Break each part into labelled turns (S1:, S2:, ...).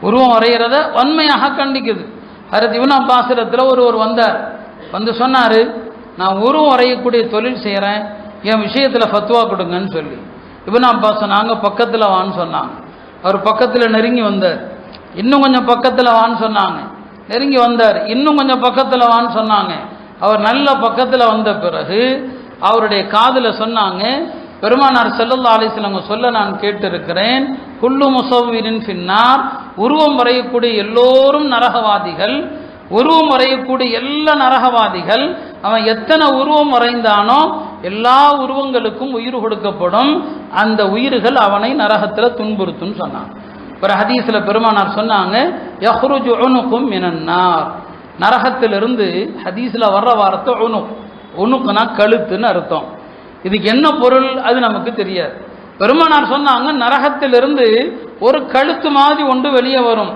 S1: உருவம் வரைகிறத வன்மையாக கண்டிக்குது. ஹஜ்ரத் இப்னு அப்பாஸிடத்தில் ஒருவர் வந்தார், வந்து சொன்னார், நான் உருவம் வரையக்கூடிய தொழில் செய்கிறேன், என் விஷயத்தில் ஃபத்வா கொடுங்கன்னு சொல்லி. இப்னு அப்பாஸ் சொன்னாங்க, பக்கத்தில் வான்னு சொன்னாங்க. அவர் பக்கத்தில் நெருங்கி வந்தார். இன்னும் கொஞ்சம் பக்கத்தில் வான்னு சொன்னாங்க. நெருங்கி வந்தார். இன்னும் கொஞ்சம் பக்கத்தில் வான்னு சொன்னாங்க. அவர் நல்ல பக்கத்தில் வந்த பிறகு அவருடைய காதில் சொன்னாங்க, பெருமானார் ஸல்லல்லாஹு அலைஹி வஸல்லம் சொல்ல நான் கேட்டிருக்கிறேன், குல்லு முஸவ்விரின் ஃபின்னார், உருவம் வரையக்கூடிய எல்லோரும் நரகவாதிகள். உருவம் வரையக்கூடிய எல்லா நரகவாதிகள், அவன் எத்தனை உருவம் வரைந்தானோ எல்லா உருவங்களுக்கும் உயிர் கொடுக்கப்படும், அந்த உயிர்கள் அவனை நரகத்தில் துன்புறுத்தும் சொன்னான். ஒரு ஹதீஸில் பெருமானார் சொன்னாங்க, யஹ்ருஜு உனுகும் மினன்னார், நரகத்திலிருந்து ஹதீஸில் வர்ற வார்த்தை உனுக், உனுக்குனா கழுத்துன்னு அர்த்தம். இதுக்கு என்ன பொருள் அது நமக்கு தெரியாது. பெருமானார் சொன்னாங்க, நரகத்திலிருந்து ஒரு கழுத்து மாதிரி ஒன்று வெளியே வரும்.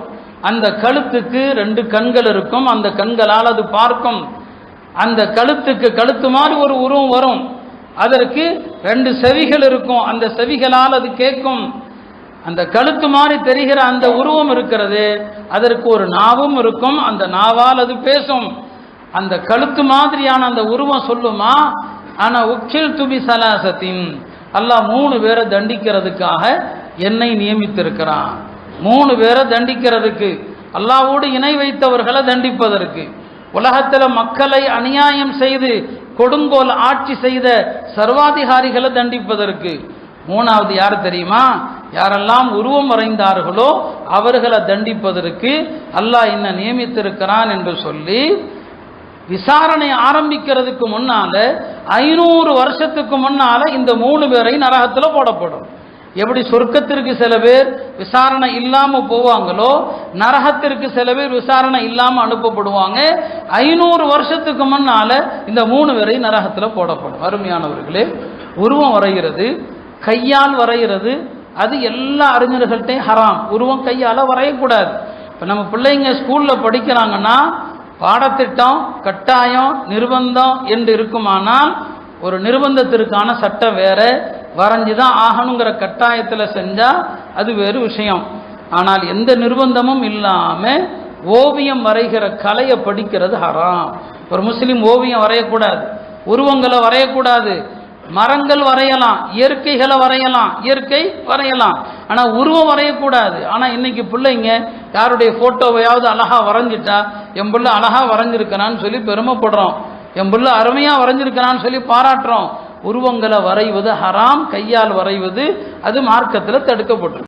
S1: அந்த கழுத்துக்கு 2 கண்கள் இருக்கும், அந்த கண்களால் அது பார்க்கும். அந்த கழுத்துக்கு கழுத்து மாதிரி ஒரு உருவம் வரும், அதற்கு 2 செவிகள் இருக்கும், அந்த செவிகளால் அது கேட்கும். அந்த கழுத்து மாதிரி தெரிகிற அந்த உருவம் இருக்கிறது, அதற்கு ஒரு நாவும் இருக்கும், அந்த நாவால் அது பேசும். அந்த கழுத்து மாதிரியான அந்த உருவம் சொல்லுமா, ஆனா உக்கில் துபி சலாசத்தின், அல்லாஹ் 3 பேரை தண்டிக்கிறதுக்காக என்னை நியமித்திருக்கிறான். 3 பேரை தண்டிக்கிறதுக்கு, அல்லாஹ்வோடு இணை வைத்தவர்களை தண்டிப்பதற்கு, உலகத்தில் மக்களை அநியாயம் செய்து கொடுங்கோல் ஆட்சி செய்த சர்வாதிகாரிகளை தண்டிப்பதற்கு. 3வது யார் தெரியுமா? யாரெல்லாம் உருவம் வரைந்தார்களோ அவர்களை தண்டிப்பதற்கு அல்லாஹ் என்ன நியமித்திருக்கிறான் என்று சொல்லி, விசாரணை ஆரம்பிக்கிறதுக்கு முன்னால 500 வருஷத்துக்கு முன்னால இந்த 3 பேரை நரகத்தில் போடப்படும். எப்படி சொர்க்கத்திற்கு சில பேர் விசாரணை இல்லாம போவாங்களோ, நரகத்திற்கு சில பேர் விசாரணை இல்லாம அனுப்பப்படுவாங்க. 500 வருஷத்துக்கு முன்னால இந்த 3 பேரை நரகத்தில் போடப்படும். அருமையானவர்களே, உருவம் வரைகிறது, கையால் வரைகிறது, அது எல்லா அறிஞர்கள்ட்டையும் ஹராம். உருவம் கையால் வரையக்கூடாது. இப்போ நம்ம பிள்ளைங்க ஸ்கூலில் படிக்கிறாங்கன்னா பாடத்திட்டம் கட்டாயம் நிர்பந்தம் என்று இருக்குமானால் ஒரு நிர்பந்தத்திற்கான சட்டம் வேற, வரைஞ்சுதான் ஆகணுங்கிற கட்டாயத்தில் செஞ்சால் அது வேறு விஷயம். ஆனால் எந்த நிர்பந்தமும் இல்லாமல் ஓவியம் வரைகிற கலையை படிக்கிறது ஹராம். ஒரு முஸ்லீம் ஓவியம் வரையக்கூடாது, உருவங்களை வரையக்கூடாது. மரங்கள் வரையலாம், இயற்கைகளை வரையலாம், இயற்கை வரையலாம், ஆனால் உருவம் வரையக்கூடாது. ஆனால் இன்னைக்கு பிள்ளைங்க யாருடைய ஃபோட்டோவையாவது அழகா வரைஞ்சிட்டா, என் பிள்ளை அழகா வரைஞ்சிருக்கிறான்னு சொல்லி பெருமைப்படுறோம், என் பிள்ளை அருமையாக வரைஞ்சிருக்கிறான்னு சொல்லி பாராட்டுறோம். உருவங்களை வரைவது ஹராம், கையால் வரைவது அது மார்க்கத்தில் தடுக்கப்பட்டிருக்கு.